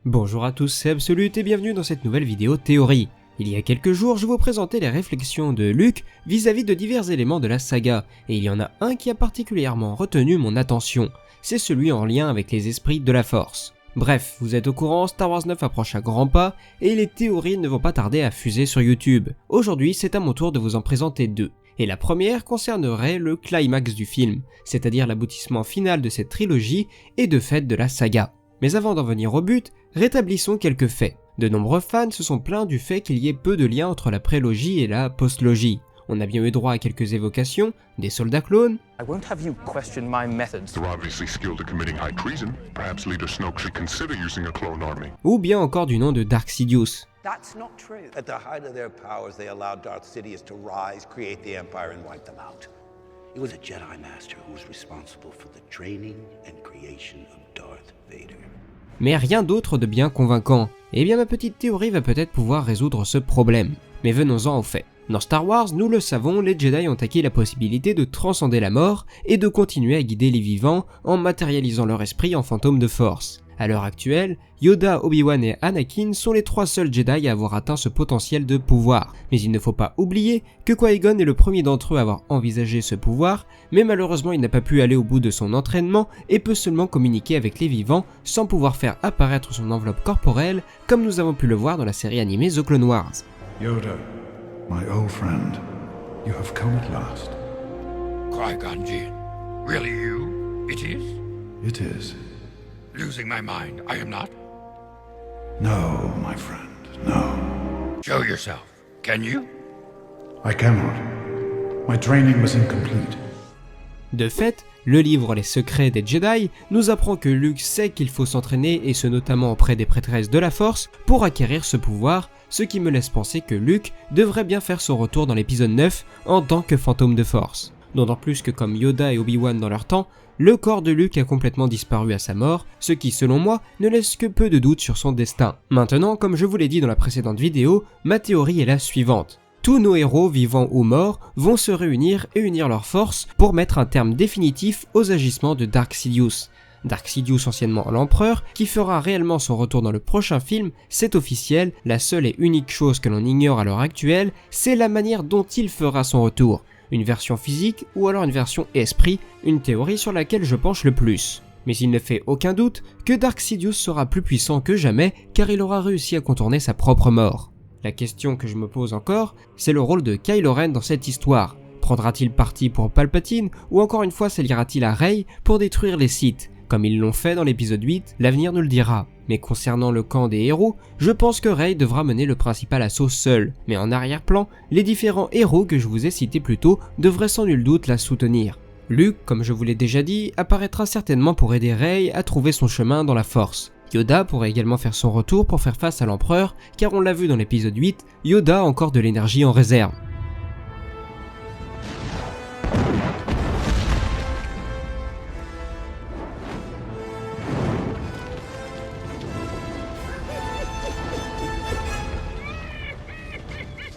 Bonjour à tous, c'est Absolute et bienvenue dans cette nouvelle vidéo théorie. Il y a quelques jours, je vous présentais les réflexions de Luke vis-à-vis de divers éléments de la saga, et il y en a un qui a particulièrement retenu mon attention, c'est celui en lien avec les esprits de la Force. Bref, vous êtes au courant, Star Wars 9 approche à grands pas, et les théories ne vont pas tarder à fuser sur YouTube. Aujourd'hui, c'est à mon tour de vous en présenter deux. Et la première concernerait le climax du film, c'est-à-dire l'aboutissement final de cette trilogie et de fait de la saga. Mais avant d'en venir au but, rétablissons quelques faits. De nombreux fans se sont plaints du fait qu'il y ait peu de lien entre la prélogie et la postlogie. On a bien eu droit à quelques évocations, des soldats clones, I won't have you question my methods. They're obviously skilled at committing high treason. Perhaps Leader Snoke should consider using a clone army. ou bien encore du nom de Dark Sidious. That's not true. At the height of their powers, they allowed Darth Sidious to rise, create the Empire, and wipe them out. It was a Jedi Master who was responsible for the training and creation of Darth Vader. Mais rien d'autre de bien convaincant. Eh bien ma petite théorie va peut-être pouvoir résoudre ce problème. Mais venons-en aux faits. Dans Star Wars, nous le savons, les Jedi ont acquis la possibilité de transcender la mort et de continuer à guider les vivants en matérialisant leur esprit en fantôme de force. À l'heure actuelle, Yoda, Obi-Wan et Anakin sont les trois seuls Jedi à avoir atteint ce potentiel de pouvoir. Mais il ne faut pas oublier que Qui-Gon est le premier d'entre eux à avoir envisagé ce pouvoir, mais malheureusement il n'a pas pu aller au bout de son entraînement et peut seulement communiquer avec les vivants sans pouvoir faire apparaître son enveloppe corporelle comme nous avons pu le voir dans la série animée The Clone Wars. Yoda, my old friend, you have come at last. Qui-Gon Jinn. Really you? It is? It is. Losing my mind, I am not? No, my friend, no. Show yourself. Can you? I cannot. My training was incomplete. De fait, le livre Les Secrets des Jedi nous apprend que Luke sait qu'il faut s'entraîner et ce notamment auprès des prêtresses de la Force pour acquérir ce pouvoir, ce qui me laisse penser que Luke devrait bien faire son retour dans l'épisode 9 en tant que fantôme de Force. D'autant plus que comme Yoda et Obi-Wan dans leur temps, le corps de Luke a complètement disparu à sa mort, ce qui selon moi ne laisse que peu de doute sur son destin. Maintenant, comme je vous l'ai dit dans la précédente vidéo, ma théorie est la suivante. Tous nos héros, vivants ou morts, vont se réunir et unir leurs forces pour mettre un terme définitif aux agissements de Dark Sidious. Dark Sidious, anciennement l'Empereur, qui fera réellement son retour dans le prochain film, c'est officiel, la seule et unique chose que l'on ignore à l'heure actuelle, c'est la manière dont il fera son retour. Une version physique ou alors une version esprit, une théorie sur laquelle je penche le plus. Mais il ne fait aucun doute que Dark Sidious sera plus puissant que jamais car il aura réussi à contourner sa propre mort. La question que je me pose encore, c'est le rôle de Kylo Ren dans cette histoire. Prendra-t-il parti pour Palpatine ou encore une fois s'alliera-t-il à Rey pour détruire les Sith? Comme ils l'ont fait dans l'épisode 8, l'avenir nous le dira. Mais concernant le camp des héros, je pense que Rey devra mener le principal assaut seul. Mais en arrière-plan, les différents héros que je vous ai cités plus tôt devraient sans nul doute la soutenir. Luke, comme je vous l'ai déjà dit, apparaîtra certainement pour aider Rey à trouver son chemin dans la Force. Yoda pourrait également faire son retour pour faire face à l'Empereur, car on l'a vu dans l'épisode 8, Yoda a encore de l'énergie en réserve.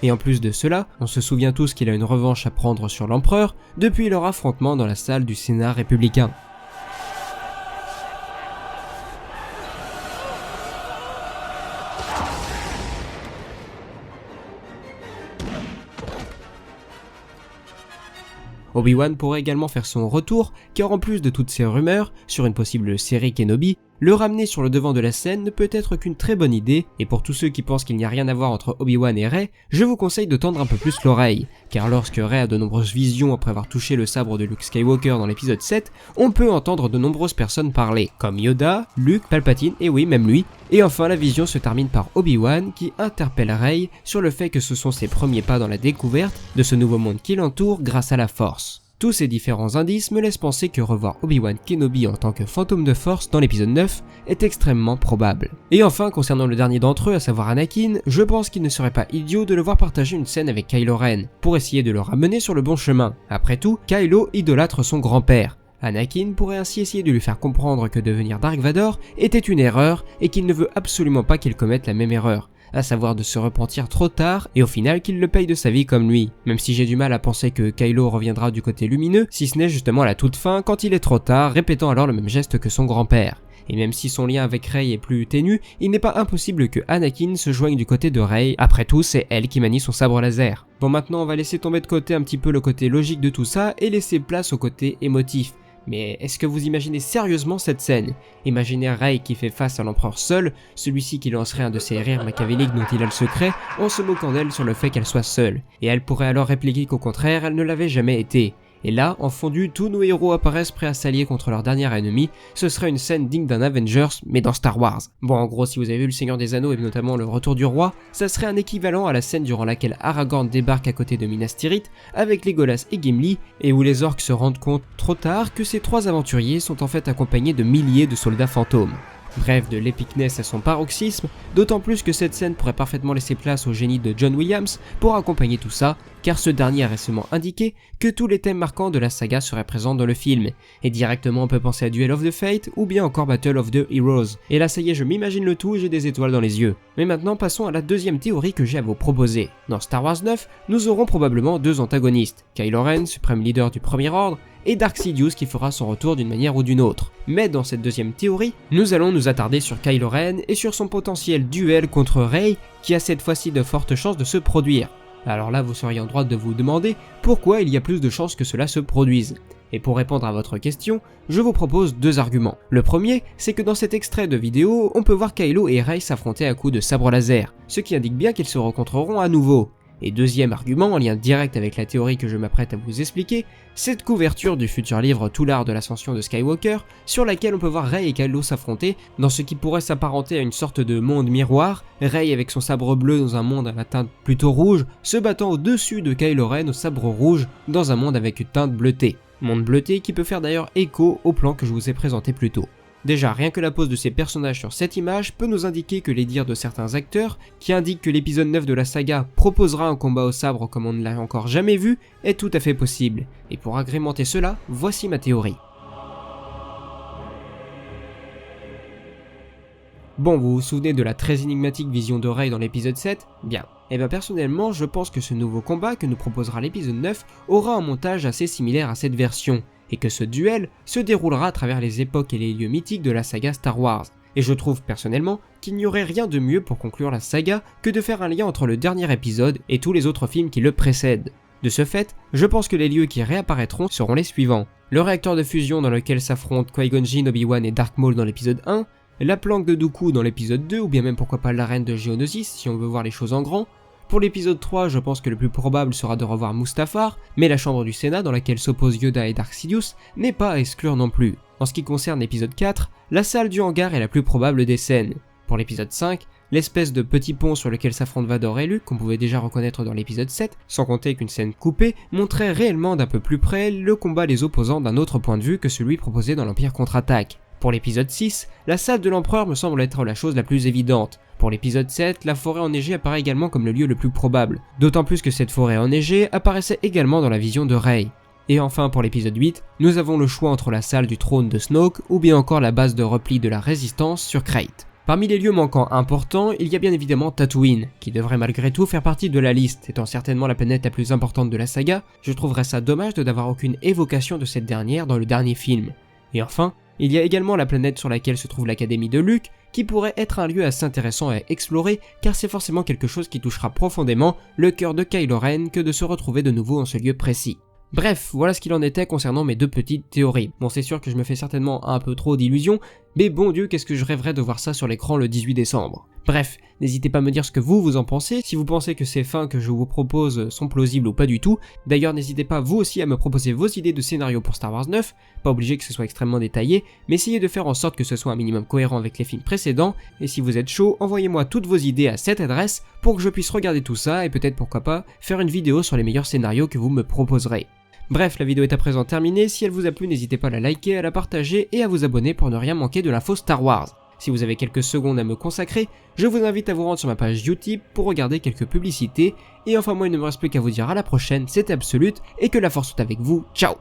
Et en plus de cela, on se souvient tous qu'il a une revanche à prendre sur l'Empereur depuis leur affrontement dans la salle du Sénat républicain. Obi-Wan pourrait également faire son retour, car en plus de toutes ces rumeurs sur une possible série Kenobi, le ramener sur le devant de la scène ne peut être qu'une très bonne idée, et pour tous ceux qui pensent qu'il n'y a rien à voir entre Obi-Wan et Rey, je vous conseille de tendre un peu plus l'oreille, car lorsque Rey a de nombreuses visions après avoir touché le sabre de Luke Skywalker dans l'épisode 7, on peut entendre de nombreuses personnes parler, comme Yoda, Luke, Palpatine, et oui, même lui, et enfin la vision se termine par Obi-Wan qui interpelle Rey sur le fait que ce sont ses premiers pas dans la découverte de ce nouveau monde qui l'entoure grâce à la Force. Tous ces différents indices me laissent penser que revoir Obi-Wan Kenobi en tant que fantôme de force dans l'épisode 9 est extrêmement probable. Et enfin, concernant le dernier d'entre eux, à savoir Anakin, je pense qu'il ne serait pas idiot de le voir partager une scène avec Kylo Ren, pour essayer de le ramener sur le bon chemin. Après tout, Kylo idolâtre son grand-père. Anakin pourrait ainsi essayer de lui faire comprendre que devenir Dark Vador était une erreur et qu'il ne veut absolument pas qu'il commette la même erreur, à savoir de se repentir trop tard et au final qu'il le paye de sa vie comme lui, même si j'ai du mal à penser que Kylo reviendra du côté lumineux, si ce n'est justement à la toute fin quand il est trop tard, répétant alors le même geste que son grand-père. Et même si son lien avec Rey est plus ténu, il n'est pas impossible que Anakin se joigne du côté de Rey, après tout c'est elle qui manie son sabre laser. Bon, maintenant on va laisser tomber de côté un petit peu le côté logique de tout ça et laisser place au côté émotif. Mais est-ce que vous imaginez sérieusement cette scène? Imaginez Rey qui fait face à l'empereur seul, celui-ci qui lancerait un de ses rires machiavéliques dont il a le secret, en se moquant d'elle sur le fait qu'elle soit seule. Et elle pourrait alors répliquer qu'au contraire, elle ne l'avait jamais été. Et là, en fondu, tous nos héros apparaissent prêts à s'allier contre leur dernier ennemi, ce serait une scène digne d'un Avengers, mais dans Star Wars. Bon, en gros, si vous avez vu Le Seigneur des Anneaux et notamment Le Retour du Roi, ça serait un équivalent à la scène durant laquelle Aragorn débarque à côté de Minas Tirith avec Legolas et Gimli, et où les orques se rendent compte trop tard que ces trois aventuriers sont en fait accompagnés de milliers de soldats fantômes. Bref, de l'épicness à son paroxysme, d'autant plus que cette scène pourrait parfaitement laisser place au génie de John Williams pour accompagner tout ça, car ce dernier a récemment indiqué que tous les thèmes marquants de la saga seraient présents dans le film, et directement on peut penser à Duel of the Fate ou bien encore Battle of the Heroes. Et là ça y est, je m'imagine le tout et j'ai des étoiles dans les yeux. Mais maintenant passons à la deuxième théorie que j'ai à vous proposer. Dans Star Wars 9, nous aurons probablement deux antagonistes, Kylo Ren, suprême leader du Premier Ordre, et Dark Sidious qui fera son retour d'une manière ou d'une autre. Mais dans cette deuxième théorie, nous allons nous attarder sur Kylo Ren et sur son potentiel duel contre Rey qui a cette fois-ci de fortes chances de se produire. Alors là vous seriez en droit de vous demander pourquoi il y a plus de chances que cela se produise. Et pour répondre à votre question, je vous propose deux arguments. Le premier, c'est que dans cet extrait de vidéo, on peut voir Kylo et Rey s'affronter à coups de sabre laser, ce qui indique bien qu'ils se rencontreront à nouveau. Et deuxième argument, en lien direct avec la théorie que je m'apprête à vous expliquer, cette couverture du futur livre Tout l'art de l'ascension de Skywalker, sur laquelle on peut voir Rey et Kylo s'affronter dans ce qui pourrait s'apparenter à une sorte de monde miroir, Rey avec son sabre bleu dans un monde à la teinte plutôt rouge, se battant au-dessus de Kylo Ren au sabre rouge dans un monde avec une teinte bleutée. Monde bleuté qui peut faire d'ailleurs écho au plan que je vous ai présenté plus tôt. Déjà, rien que la pose de ces personnages sur cette image peut nous indiquer que les dires de certains acteurs, qui indiquent que l'épisode 9 de la saga proposera un combat au sabre comme on ne l'a encore jamais vu, est tout à fait possible. Et pour agrémenter cela, voici ma théorie. Bon, vous vous souvenez de la très énigmatique vision de Rey dans l'épisode 7 ? Bien. Et bien personnellement, je pense que ce nouveau combat que nous proposera l'épisode 9 aura un montage assez similaire à cette version, et que ce duel se déroulera à travers les époques et les lieux mythiques de la saga Star Wars. Et je trouve personnellement qu'il n'y aurait rien de mieux pour conclure la saga que de faire un lien entre le dernier épisode et tous les autres films qui le précèdent. De ce fait, je pense que les lieux qui réapparaîtront seront les suivants. Le réacteur de fusion dans lequel s'affrontent Qui-Gon Jinn, Obi-Wan et Darth Maul dans l'épisode 1, la planque de Dooku dans l'épisode 2 ou bien même pourquoi pas l'arène de Geonosis si on veut voir les choses en grand. Pour l'épisode 3, je pense que le plus probable sera de revoir Mustafar, mais la chambre du Sénat dans laquelle s'opposent Yoda et Dark Sidious n'est pas à exclure non plus. En ce qui concerne l'épisode 4, la salle du hangar est la plus probable des scènes. Pour l'épisode 5, l'espèce de petit pont sur lequel s'affrontent Vador et Luke, qu'on pouvait déjà reconnaître dans l'épisode 7, sans compter qu'une scène coupée montrait réellement d'un peu plus près le combat les opposants d'un autre point de vue que celui proposé dans l'Empire contre-attaque. Pour l'épisode 6, la salle de l'Empereur me semble être la chose la plus évidente. Pour l'épisode 7, la forêt enneigée apparaît également comme le lieu le plus probable, d'autant plus que cette forêt enneigée apparaissait également dans la vision de Rey. Et enfin pour l'épisode 8, nous avons le choix entre la salle du trône de Snoke ou bien encore la base de repli de la Résistance sur Krayt. Parmi les lieux manquants importants, il y a bien évidemment Tatooine, qui devrait malgré tout faire partie de la liste, étant certainement la planète la plus importante de la saga. Je trouverais ça dommage de n'avoir aucune évocation de cette dernière dans le dernier film. Et enfin, il y a également la planète sur laquelle se trouve l'académie de Luke, qui pourrait être un lieu assez intéressant à explorer, car c'est forcément quelque chose qui touchera profondément le cœur de Kylo Ren que de se retrouver de nouveau en ce lieu précis. Bref, voilà ce qu'il en était concernant mes deux petites théories. Bon, c'est sûr que je me fais certainement un peu trop d'illusions, mais bon Dieu, qu'est-ce que je rêverais de voir ça sur l'écran le 18 décembre. Bref, n'hésitez pas à me dire ce que vous en pensez, si vous pensez que ces fins que je vous propose sont plausibles ou pas du tout. D'ailleurs, n'hésitez pas vous aussi à me proposer vos idées de scénario pour Star Wars 9, pas obligé que ce soit extrêmement détaillé, mais essayez de faire en sorte que ce soit un minimum cohérent avec les films précédents, et si vous êtes chaud, envoyez-moi toutes vos idées à cette adresse pour que je puisse regarder tout ça et peut-être pourquoi pas faire une vidéo sur les meilleurs scénarios que vous me proposerez. Bref, la vidéo est à présent terminée, si elle vous a plu n'hésitez pas à la liker, à la partager et à vous abonner pour ne rien manquer de l'info Star Wars. Si vous avez quelques secondes à me consacrer, je vous invite à vous rendre sur ma page Utip pour regarder quelques publicités, et enfin moi il ne me reste plus qu'à vous dire à la prochaine, c'était Absolute, et que la force soit avec vous, ciao.